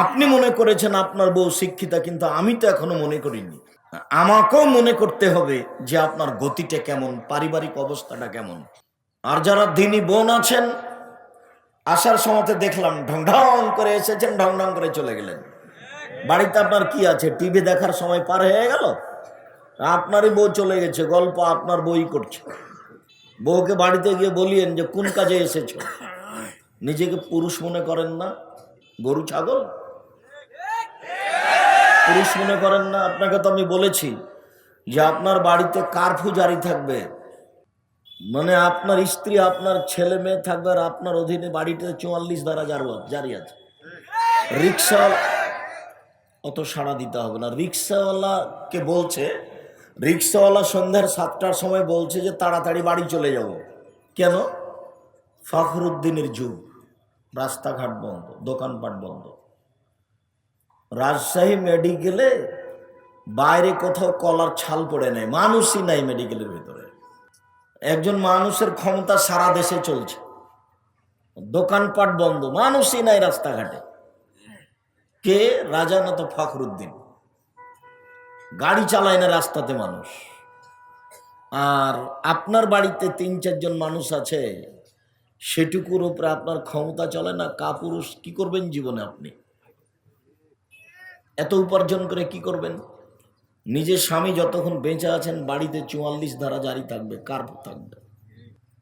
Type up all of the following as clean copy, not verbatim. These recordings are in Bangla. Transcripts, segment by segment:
আপনি মনে করেছেন আপনার বউ শিক্ষিতা, কিন্তু আমি তো এখনো মনে করিনি। আমাকেও মনে করতে হবে যে আপনার গতিটা কেমন, পারিবারিক অবস্থাটা কেমন। আর যারা দিনী বোন আছেন, আসার সময়তে দেখলাম ঢং ঢং করে এসেছেন, ঢং ঢং করে চলে গেলেন। বাড়িতে আপনার কি আছে? টিভি দেখার সময় পার হয়ে গেল, আপনারই বউ চলে গেছে, গল্প আপনার বই করছে। বউকে বাড়িতে গিয়ে বলিয়েন যে কোন কাজে এসেছো। নিজেকে পুরুষ মনে করেন না? গরু ছাগল পুরুষ মনে করেন না? আপনাকে তো আমি বলেছি যে আপনার বাড়িতে কারফিউ জারি থাকবে, মানে আপনার স্ত্রী আপনার ছেলে মেয়ে থাকবে, আর আপনার অধীনে বাড়িতে 44 ধারা জারি আছে। রিক্সা অত সাড়া দিতে হবে না। রিক্সাওয়ালাকে বলছে, রিক্সাওয়ালা সন্ধ্যার 7টার সময় বলছে যে তাড়াতাড়ি বাড়ি চলে যাব। কেন? ফখরুদ্দিনের যুগ, রাস্তাঘাট বন্ধ, দোকানপাট বন্ধ। রাজশাহী মেডিকেলে বাইরে কোথাও কলার ছাল পড়ে নেই, মানুষই নাই মেডিকেলের ভিতরে। একজন মানুষের ক্ষমতা সারা দেশে চলছে, দোকানপাট বন্ধ, মানুষই নাই রাস্তাঘাটে। কে? রাজা না তো ফখরুদ্দিন। গাড়ি চালায় না রাস্তাতে মানুষ। আর আপনার বাড়িতে 3-4 জন মানুষ আছে, সেটুকুর উপরে আপনার ক্ষমতা চলে না। কাপুরুষ কি করবেন জীবনে? আপনি এত উপার্জন করে কি করবেন? নিজের স্বামী যতক্ষণ বেঁচে আছেন বাড়িতে 44 ধারা জারি থাকবে, কার্ফিউ থাকবে।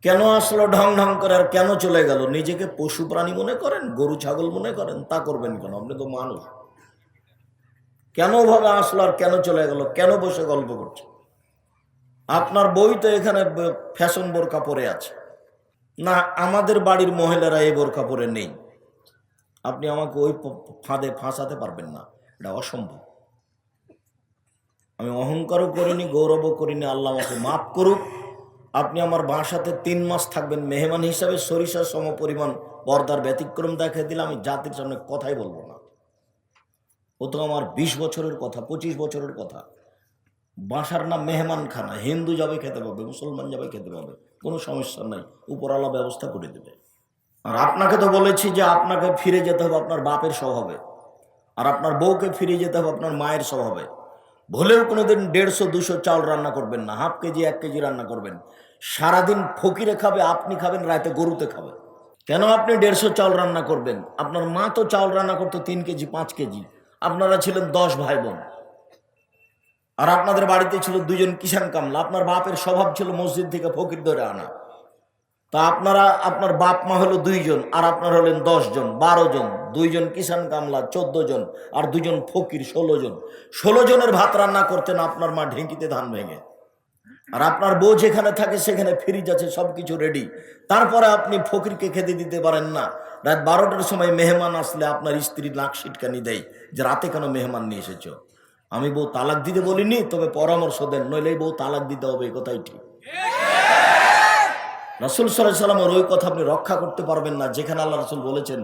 কেন আসলো ঢং ঢং করে আর কেন চলে গেল? নিজেকে পশু প্রাণী মনে করেন, গরু ছাগল মনে করেন? তা করবেন কেন? আপনি তো মানুষ। কেন ভাবে আসলো আর কেন চলে গেল? কেন বসে গল্প করছে? আপনার বই তো এখানে ফ্যাশন বোরকা পরে আছে না, আমাদের বাড়ির মহিলারা এই বোরকা পরে নেই। আপনি আমাকে ওই ফাঁদে ফাঁসাতে পারবেন না, এটা অসম্ভব। আমি অহংকারও করিনি, গৌরবও করিনি, আল্লাহ আমাকে মাফ করুক। আপনি আমার বাসাতে 3 মাস থাকবেন মেহমান হিসাবে, সরিষার সম পরিমাণ পর্দার ব্যতিক্রম দেখিয়ে দিলে আমি জাতির সামনে কথাই বলবো না। ও তো আমার 20 বছরের কথা, 25 বছরের কথা। বাসার নাম মেহমানখানা, হিন্দু যাবে খেতে পাবে, মুসলমান যাবে খেতে পাবে, কোনো সমস্যা নাই, উপরওয়ালা ব্যবস্থা করে দেবে। আর আপনাকে তো বলেছি যে আপনাকে ফিরে যেতে হবে আপনার বাপের স্বভাবে, আর আপনার বউকে ফিরে যেতে হবে আপনার মায়ের স্বভাবে। ভুলেও কোনোদিন 150-200 চাল রান্না করবেন না, হাফ কেজি 1 কেজি রান্না করবেন। সারাদিন ফকিরে খাবে, আপনি খাবেন, রাতে গরুতে খাবে। কেন আপনি 150 চাল রান্না করবেন? আপনার মা তো চাল রান্না করতো 3 কেজি 5 কেজি। আপনারা ছিলেন 10 ভাই বোন, আর আপনাদের বাড়িতে ছিল 2 জন কিষান কামলা। আপনার বাপের স্বভাব ছিল মসজিদ থেকে ফকির ধরে আনা। তা আপনারা, আপনার বাপ মা হলো 2 জন, আর আপনার হলেন 10 জন, 12 জন। 2 জন কিষান কামলা 14 জন, আর 2 জন ফকির 16 জন। 16 জনের ভাত রান্না করতেন আপনার মা ঢেঁকিতে ধান ভেঙে। আর আপনার বউ যেখানে থাকে সেখানে ফ্রিজ আছে, সবকিছু রেডি। তারপরে আপনি ফকিরকে খেতে দিতে পারেন না। রাত 12টার সময় মেহমান আসলে আপনার স্ত্রী নাক সিটকানি দেয় যে রাতে কেন মেহমান নিয়ে এসেছো। আমি বউ তালাক দিতে বলিনি, তবে পরামর্শ দেন, নইলে বউ তালাক দিতে হবে, এই কথাই ঠিক। রাসূল সাল্লাল্লাহু আলাইহি ওয়াসাল্লামের ওই কথা আপনি রক্ষা করতে পারবেন না, যেখানে আল্লাহ রাসূল বলেছেন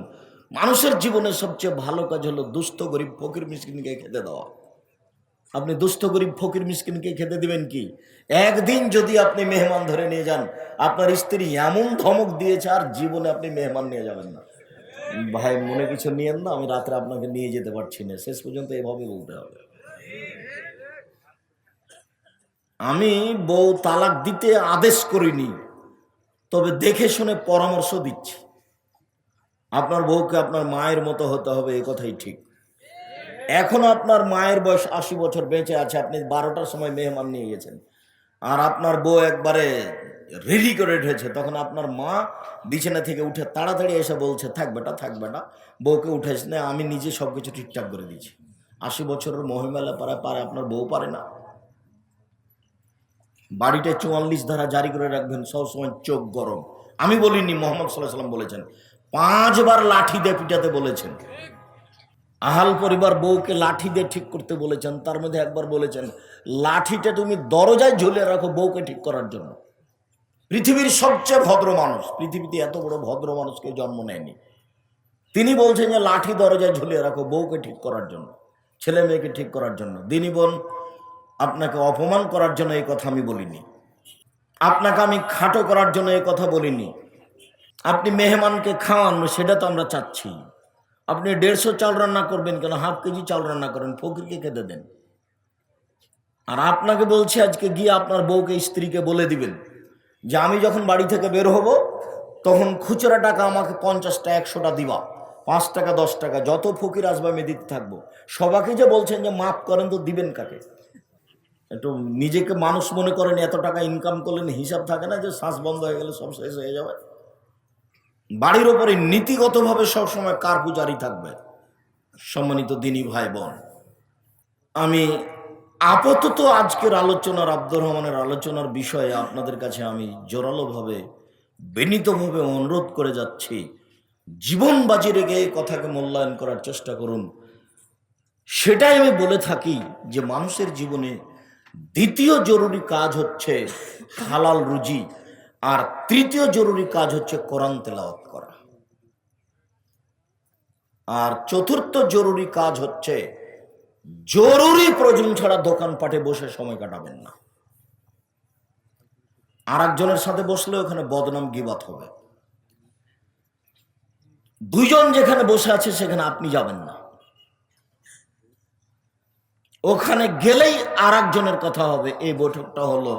মানুষের জীবনে সবচেয়ে ভালো কাজ হলো দুস্থ গরিব ফকির মিসকিনকে খেতে দেওয়া। আপনি দুস্থ গরিব ফকির মিসকিনকে খেতে দিবেন কি? একদিন যদি আপনি মেহমান ধরে নিয়ে যান, আপনার স্ত্রী এমন ধমক দিয়েছে আর জীবনে আপনি মেহমান নিয়ে যাবেন না। ভাই মনে কিছু নিয়েন না, আমি রাত্রে আপনাকে নিয়ে যেতে পারছি না, শেষ পর্যন্ত এভাবে বলতে হবে। আমি বউ তালাক দিতে আদেশ করিনি, তবে দেখে শুনে পরামর্শ দিচ্ছি। আপনার বউকে আপনার মায়ের মতো হতে হবে, এই কথাই ঠিক। এখনো আপনার মায়ের বয়স 80 বছর বেঁচে আছে, আপনি 12টার সময় মেহমান নিয়ে গেছেন, আর আপনার বউ একবারে রেডি করে উঠেছে। তখন আপনার মা বিছানা থেকে উঠে তাড়াতাড়ি এসে বলছে, থাক বেটা থাক বেটা, বউকে উঠেছ না, আমি নিজে সব কিছু ঠিকঠাক করে দিয়েছি। 80 বছরের মহিমেলা পারে, আপনার বউ পারে না? বাড়িতে 44 ধারা জারি করে রাখবেন, সবসময় চোখ গরম। আমি বলিনি, মোহাম্মদ সাল্লাল্লাহু আলাইহি ওয়াসাল্লাম বলেছেন। 5 বার লাঠি দিয়ে পিটাতে বলেছেন। আহাল পরিবার বউকে লাঠি দিয়ে ঠিক করতে বলেছেন। তার মধ্যে একবার বলেছেন লাঠিটা তুমি দরজায় ঝুলিয়ে রাখো বউকে ঠিক করার জন্য। পৃথিবীর সবচেয়ে ভদ্র মানুষ, পৃথিবীতে এত বড় ভদ্র মানুষকে জন্ম নেয়নি। তিনি বলছেন যে লাঠি দরজায় ঝুলিয়ে রাখো বউকে ঠিক করার জন্য, ছেলে মেয়েকে ঠিক করার জন্য। দিনী বোন, আপনাকে অপমান করার জন্য এই কথা আমি বলিনি, আপনাকে আমি খাটো করার জন্য এই কথা বলিনি। আপনি মেহমানকে খাওয়ান, সেটা তো আমরা চাচ্ছি। আপনি 150 চাল রান্না করবেন কেন, হাফ কেজি চাল রান্না করেন, ফকিরকে খেতে দেন। আর আপনাকে বলছে আজকে গিয়ে আপনার বউকে, স্ত্রীকে বলে দিবেন যে আমি যখন বাড়ি থেকে বের হব তখন খুচরা টাকা আমাকে 50টা 100টা দিবা, 5 টাকা 10 টাকা যত ফকির আসবে আমি দিতে থাকবো। সবাইকে যে বলছেন যে মাফ করেন, তো দিবেন কাকে? একটু নিজেকে মানুষ মনে করেন, এত টাকা ইনকাম করলেন, হিসাব থাকে না যে শ্বাস বন্ধ হয়ে গেলে সব শেষ হয়ে যাবে। বাড়ির ওপরে নীতিগতভাবে সবসময় কারগুজারি থাকবে। সম্মানিত দিনী ভাই বোন, আমি আপাতত আজকের আলোচনার, আব্দুর রহমানের আলোচনার বিষয়ে আপনাদের কাছে আমি জোরালোভাবে বিনীতভাবে অনুরোধ করে যাচ্ছি, জীবন বাজি রেখে এই কথাকে মূল্যায়ন করার চেষ্টা করুন। সেটাই আমি বলে থাকি যে মানুষের জীবনে দ্বিতীয় জরুরি কাজ হচ্ছে হালাল রুজি, আর তৃতীয় জরুরি কাজ হচ্ছে কোরআন তেলাওয়াত করা, আর চতুর্থ জরুরি কাজ হচ্ছে জরুরি প্রয়োজন ছাড়া দোকানপাটে বসে সময় কাটাবেন না। আর একজনের সাথে বসলে ওখানে বদনাম গীবাত হবে। দুইজন যেখানে বসে আছে সেখানে আপনি যাবেন না, ওখানে গেলেই আর একজনের কথা হবে। এই বৈঠকটা হলো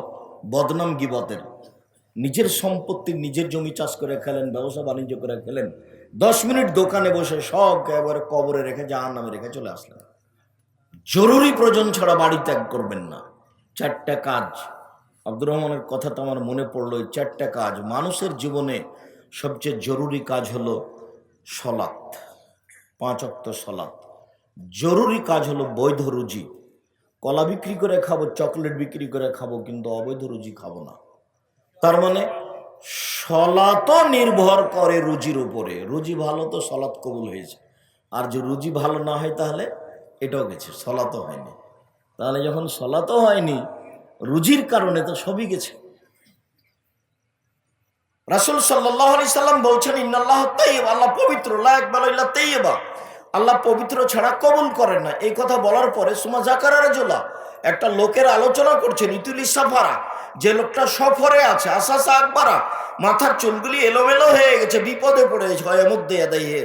বদনাম গীবতের। নিজের সম্পত্তি, নিজের জমি চাষ করে খেলেন, ব্যবসা বাণিজ্য করে খেলেন, 10 মিনিট দোকানে বসে সব একেবারে কবরে রেখে, জাহান্নামে রেখে চলে আসলেন। জরুরি প্রয়োজন ছাড়া বাড়ি ত্যাগ করবেন না। 4টা কাজ, আব্দুর রহমানের কথা তো আমার মনে পড়লো। এই 4টা কাজ মানুষের জীবনে সবচেয়ে জরুরি কাজ হলো সলাৎ, 5 ওয়াক্ত সলাৎ। জরুরি কাজ হলো বৈধ রুজি। কলা বিক্রি করে খাবো, চকলেট বিক্রি করে খাবো, কিন্তু অবৈধ রুজি খাবো না। তার মানে সলাৎও নির্ভর করে রুজির উপরে। রুজি ভালো তো সলাৎ কবুল হয়েছে, আর যে রুজি ভালো না হয় তাহলে এটাও গেছে, সলাৎও হয়নি। তাহলে যখন সলাৎও হয়নি রুজির কারণে, তো সবই গেছে। রাসূল সাল্লাল্লাহু আলাইহি সাল্লাম বলছেন, ইন্নাল্লাহ তাইয়্যিব, আল্লাহ পবিত্র, লা ইয়াকবালু ইল্লা তাইয়্যিবা, আল্লাহ পবিত্র ছাড়া কবুল করেন না। এই কথা বলার পরে সুমা যাকারা রাজুলা, একটা লোকের আলোচনা করছেন, ইতুলি সাফারা, যে লোকটা সফরে আছে, আসাসা আকবারা, মাথার চুলগুলি এলোমেলো হয়ে গেছে, বিপদে পড়ে গেছে, হয় মধ্যে এদাইয়ে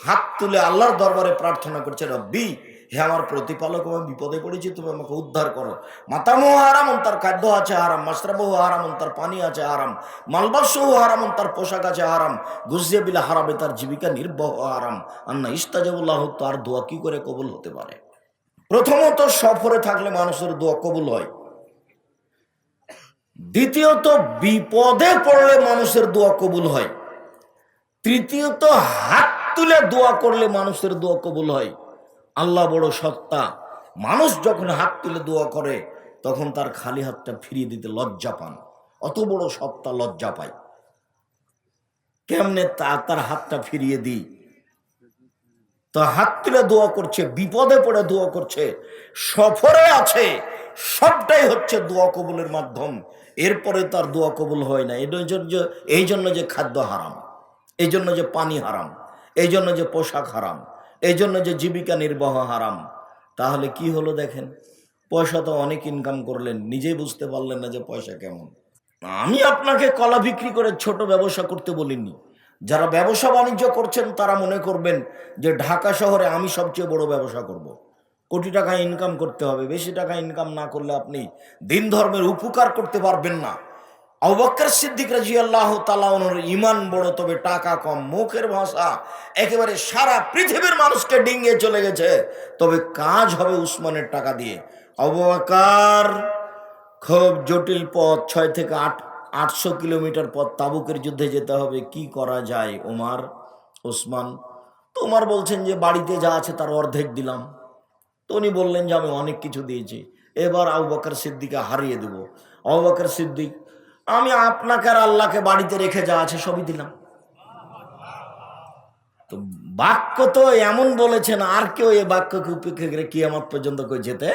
হাত তুলে আল্লাহর দরবারে প্রার্থনা করছে, রব্বি, হে আমার প্রতিপালক, আমি বিপদে পড়েছি, তুমি আমাকে উদ্ধার করো। মাতামুহু হারাম, তার খাদ্য আছে হারাম, মাশরাবুহু হারাম, তার পানি আছে হারাম, মালবাসুহু হারাম, তার পোশাক আছে হারাম, গুজিয়া বিলা হারামে, তার জীবিকা নির্বাহ হারাম। আন্না ইস্তাজাবুল্লাহ, তার দোয়া কি করে কবুল হতে পারে? প্রথমত সফরে থাকলে মানুষের দোয়া কবুল হয়। দ্বিতীয়ত বিপদে পড়লে মানুষের দোয়া কবুল হয়। তৃতীয়ত হাত তুলে দোয়া করলে মানুষের দোয়া কবুল হয়। আল্লাহ বড় সত্তা, মানুষ যখন হাত তুলে দোয়া করে তখন তার খালি হাতটা ফিরিয়ে দিতে লজ্জা পান। অত বড় সত্তা লজ্জা পায়। কেমনে তার হাতটা ফিরিয়ে দিই? তো হাত তুলে দোয়া করছে, বিপদে পড়ে দোয়া করছে, সফরে আছে, সবটাই হচ্ছে দোয়া কবুলের মাধ্যম। এরপরে তার দোয়া কবুল হয় না। এই জন্য যে খাদ্য হারাম, এই জন্য যে পানি হারাম, এই জন্য যে পোশাক হারাম, এই জন্য যে জীবিকা নির্বাহ হারাম। তাহলে কি হলো দেখেন, পয়সা তো অনেক ইনকাম করলেন, নিজেই বুঝতে পারলেন না যে পয়সা কেমন। আমি আপনাকে কলা বিক্রি করে ছোট ব্যবসা করতে বলিনি। যারা ব্যবসা বাণিজ্য করছেন তারা মনে করবেন যে ঢাকা শহরে আমি সবচেয়ে বড় ব্যবসা করব। কোটি টাকা ইনকাম করতে হবে, বেশি টাকা ইনকাম না করলে আপনি দিন ধর্মের উপকার করতে পারবেন না। আবু বকর সিদ্দিক রাদিয়াল্লাহু তাআলা ওনার ঈমান বড়, তবে টাকা কম। মুখের ভাষা একেবারে সারা পৃথিবীর মানুষকে ডিঙ্গিয়ে চলে গেছে, তবে কাজ হবে উসমানের টাকা দিয়ে। আবু বকর খুব জটিল পথ, 6 থেকে 800 কিলোমিটার পথ, তাবুকের যুদ্ধে যেতে হবে, কি করা যায়? ওমর, ওসমান। তো ওমর বলছেন যে বাড়িতে যা আছে তার অর্ধেক দিলাম। তো উনি বললেন যে আমি অনেক কিছু দিয়েছি, এবার আবু বকর সিদ্দিককে হারিয়ে দেব। আবু বকর সিদ্দিক, আমি আপনাকে আর আল্লাহকে বাড়িতে রেখে যা আছে সবই দিলাম। তো বাক্য তো এমন বলেছেন, আর কেউ এই বাক্যকে উপেক্ষা করে কিয়ামত পর্যন্ত কেউ যেতে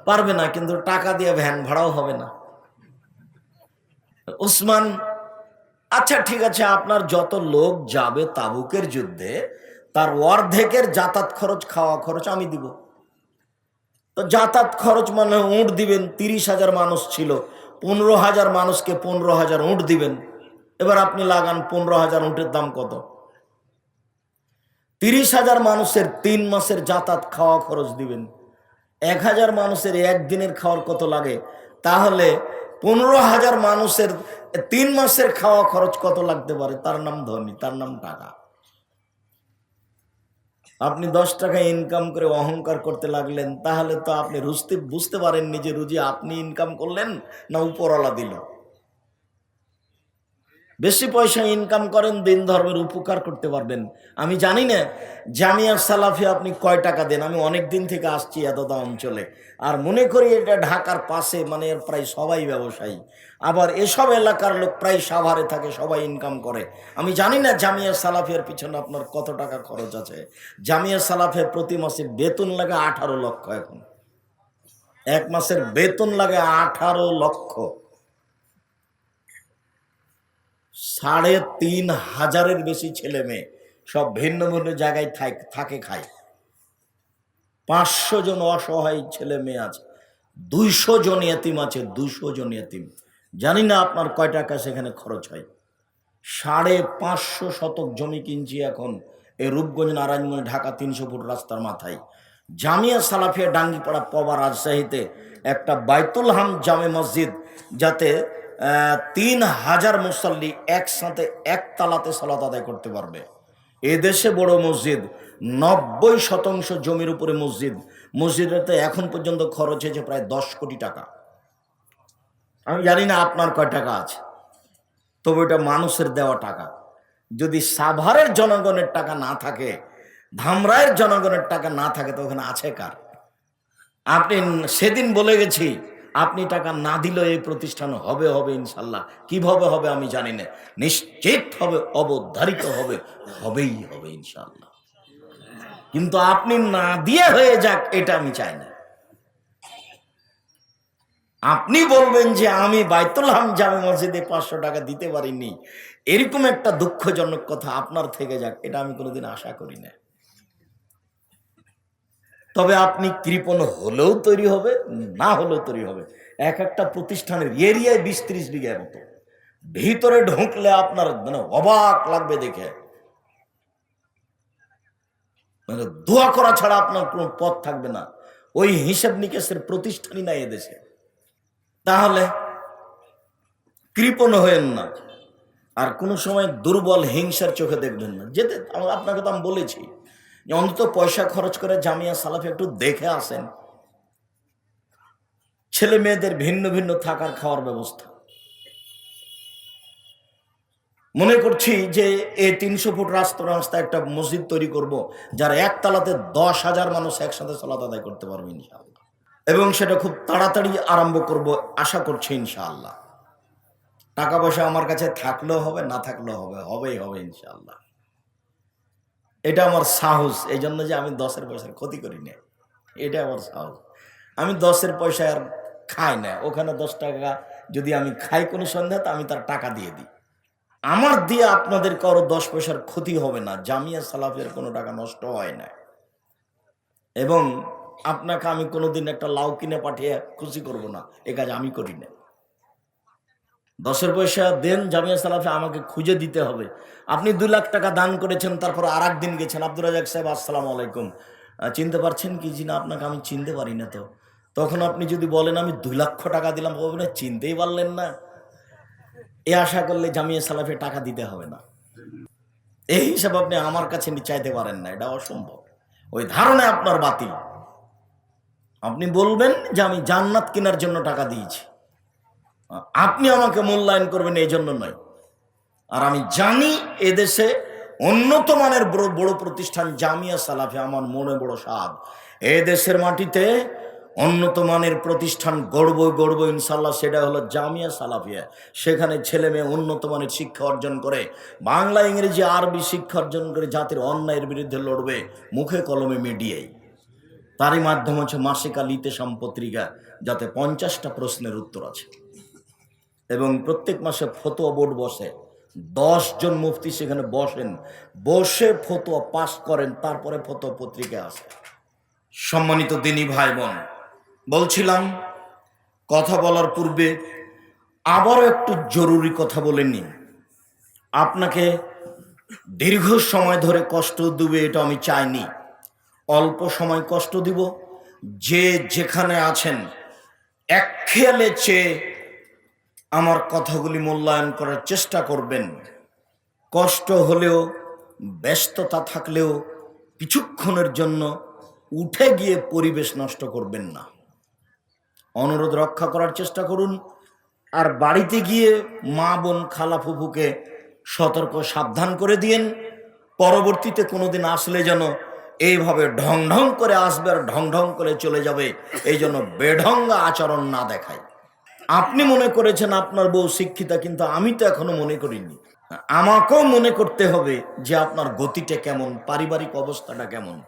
পারবে না, কিন্তু টাকা দিয়ে ভ্যান ভাড়াও হবে না। উসমান, আচ্ছা ঠিক আছে, আপনার যত লোক যাবে তাবুকের যুদ্ধে তার অর্ধেকের যাতায়াত খরচ, খাওয়া খরচ আমি দিব। তো যাতায়াত খরচ মানে উঁট দিবেন, 30,000 মানুষ ছিল, 15,000 মানুষকে 15,000 উঁট দিবেন। এবার আপনি লাগান 15,000 উঁটের দাম কত? 30,000 মানুষের 3 মাসের যাতায়াত খাওয়া খরচ দিবেন, 1,000 মানুষের একদিনের খাওয়ার কত লাগে, তাহলে 15,000 মানুষের 3 মাসের খাওয়া খরচ কত লাগতে পারে? তার নাম ধনী, তার নাম টাকা। আপনি 10 টাকা ইনকাম করে অহংকার করতে লাগলেন, তাহলে তো আপনি বুঝতে পারেননি যে রুজি আপনি ইনকাম করলেন না উপরওয়ালা দিল। বেশি পয়সা ইনকাম করেন, দিন ধর্মের উপকার করতে পারবেন। আমি জানি না জামিয়া সালাফি আপনি কয় টাকা দেন, আমি অনেক দিন থেকে আসছি এতটা অঞ্চলে, আর মনে করি এটা ঢাকার পাশে, মানে এর প্রায় সবাই ব্যবসায়ী, আবার এসব এলাকার লোক প্রায় সাভারে থাকে, সবাই ইনকাম করে। আমি জানি না জামিয়া সালাফিয়ার পিছনে আপনার কত টাকা খরচ আছে। জামিয়া সালাফিয়া প্রতি মাসে বেতন লাগে 18 লক্ষ, এখন এক মাসের বেতন লাগে 18 লক্ষ। 3,500-এর বেশি ছেলে মেয়ে, সব ভিন্ন ভিন্ন জায়গায় থাকে খায়। 500 জন অসহায় ছেলে মেয়ে আছে, 200 জন এতিম আছে, 200 জন এতিম। জানি না আপনার কয় টাকা সেখানে খরচ হয়। 550 শতক জমি কিনছি এখন এই রূপগঞ্জ, নারায়ণগঞ্জ, ঢাকা 300 ফুট রাস্তার মাথায়। জামিয়া সালাফিয়া ডাঙ্গিপাড়া পবা রাজশাহীতে একটা বাইতুল হাম জামে মসজিদ, যাতে 3,000 মুসল্লি একসাথে একতালাতে সালাত আদায় করতে পারবে। এদেশে বড় মসজিদ, 90% জমির উপরে মসজিদ। মসজিদেতে এখন পর্যন্ত খরচ হয়েছে প্রায় 10 কোটি টাকা। আমি জানি না আপনার কয় টাকা আছে, তবে এটা মানুষের দেওয়া টাকা। যদি সাভারের জনগণের টাকা না থাকে, ধামরাইয়ের জনগণের টাকা না থাকে, তো ওখানে আছে কার? আপনি সেদিন বলে গেছি, আপনি টাকা না দিলেও এই প্রতিষ্ঠান হবে হবে ইনশাল্লাহ। কিভাবে হবে আমি জানি না, নিশ্চিত হবে, অবধারিত হবে, হবেই হবে ইনশাল্লাহ। কিন্তু আপনি না দিয়ে হয়ে যাক, এটা আমি চাই না। আপনি বলবেন যে আমি বাইতুল হাম জামে মসজিদে 500 টাকা দিতে পারিনি, এরকম একটা দুঃখজনক কথা আপনার থেকে যাক, এটা আমি কোনোদিন আশা করি না। তবে আপনি কৃপণ হলেও তৈরি হবে, না হলেও তৈরি হবে। এক একটা প্রতিষ্ঠানের এরিয়ায় 20-30 বিঘার মতো, ভিতরে ঢুকলে আপনার মানে অবাক লাগবে দেখে, মানে দোয়া করা ছাড়া আপনার কোনো পথ থাকবে না। ওই হিসাব নিকেশের প্রতিষ্ঠানই নাই এদেশে। তাহলে কৃপণ হয়েন না, আর কোনো সময় দুর্বল হিংসার চোখে দেখবেন না। যেতে আপনাকে তো আমি বলেছি যে অন্তত পয়সা খরচ করে জামিয়া সালাফি একটু দেখে আসেন। ছেলে মেয়েদের ভিন্ন ভিন্ন থাকার খাওয়ার ব্যবস্থা। মনে করছি যে এই 300 ফুট রাস্তা একটা মসজিদ তৈরি করব, যার একতলাতে 10,000 মানুষ একসাথে সালাত আদায় করতে পারবে ইনশাআল্লাহ। এবং সেটা খুব তাড়াতাড়ি আরম্ভ করব আশা করছি ইনশাআল্লাহ। টাকা পয়সা আমার কাছে থাকলেও হবে, না থাকলেও হবে, হবেই হবে ইনশাআল্লাহ। এটা আমার সাহস, এই জন্য যে আমি 10 পয়সার ক্ষতি করি না, এটা আমার সাহস। আমি 10 পয়সা আর খাই না। ওখানে 10 টাকা যদি আমি খাই কোনো সন্ধ্যা, তো আমি তার টাকা দিয়ে দিই। আমার দিয়ে আপনাদের কারো 10 পয়সার ক্ষতি হবে না। জামিয়া সালাফিয়ার কোনো টাকা নষ্ট হয় না। এবং আপনাকে আমি কোনোদিন একটা লাউ কিনে পাঠিয়ে খুশি করব না, এ কাজ আমি করি না। 10 পয়সা দেন জামিয়া সালাফি, আমাকে খুঁজে দিতে হবে। আপনি 2 লাখ টাকা দান করেছেন, তারপর আর একদিন গেছেন, আব্দুর রাজাক সাহেব আসসালামু আলাইকুম, চিনতে পারছেন কি? জি না, আপনাকে আমি চিনতে পারি না। তো তখন আপনি যদি বলেন আমি 2 লক্ষ টাকা দিলাম, বলবেন না চিনতেই পারলেন না। এ আশা করলে জামিয়া সালাফি টাকা দিতে হবে না, এই হিসাব আপনি আমার কাছে চাইতে পারেন না, এটা অসম্ভব। ওই ধারণায় আপনার বাতিল। আপনি বলবেন যে আমি জান্নাত কেনার জন্য টাকা দিয়েছি, আপনি আমাকে মূল্যায়ন করবেন এই জন্য নয়। আর আমি জানি এদেশে উন্নত মানের বড় প্রতিষ্ঠান জামিয়া সালাফি, আমার মনে বড় সাধ। এদেশের মাটিতে উন্নত মানের প্রতিষ্ঠান গড়ব ইনশাল্লাহ, সেটা হলো জামিয়া সালাফিয়া। সেখানে ছেলে মেয়ে উন্নত মানের শিক্ষা অর্জন করে, বাংলা ইংরেজি আরবি শিক্ষা অর্জন করে জাতির অন্যায়ের বিরুদ্ধে লড়বে মুখে কলমে মিডিয়ায়। তারই মাধ্যম হচ্ছে মাসিক আল ইতেসাম পত্রিকা, যাতে 50টা প্রশ্নের উত্তর আছে। এবং প্রত্যেক মাসে ফতোয়া বোর্ড বসে, 10 জন মুফতি সেখানে বসেন, বসে ফতোয়া পাস করেন, তারপরে ফতোয়া পত্রিকা আসে। সম্মানিত দিনী ভাই বোন, বলছিলাম কথা বলার পূর্বে আবারও একটু জরুরি কথা বলে নিন। আপনাকে দীর্ঘ সময় ধরে কষ্ট দেবে এটা আমি চাইনি। অল্প সময় কষ্ট দিব। যে যেখানে আছেন এক খেয়ালে চেয়ে আমার কথাগুলি মূল্যায়ন করার চেষ্টা করবেন। কষ্ট হলেও, ব্যস্ততা থাকলেও কিছুক্ষণের জন্য উঠে গিয়ে পরিবেশ নষ্ট করবেন না। অনুরোধ রক্ষা করার চেষ্টা করুন। আর বাড়িতে গিয়ে মা বোন খালা ফুফুকে সতর্ক সাবধান করে দিয়েন, পরবর্তীতে কোনোদিন আসলে যেন এইভাবে ঢং ঢং করে আসবে আর ঢং ঢং করে চলে যাবে, এই জন্য বেঢঙ্গা আচরণ না দেখায়। আপনি মনে করেছেন আপনার বউ শিক্ষিতা, কিন্তু আমি তো এখনো মনে করিনি। আমাকেও মনে করতে হবে যে আপনার গতিটা কেমন, পারিবারিক অবস্থাটা কেমন।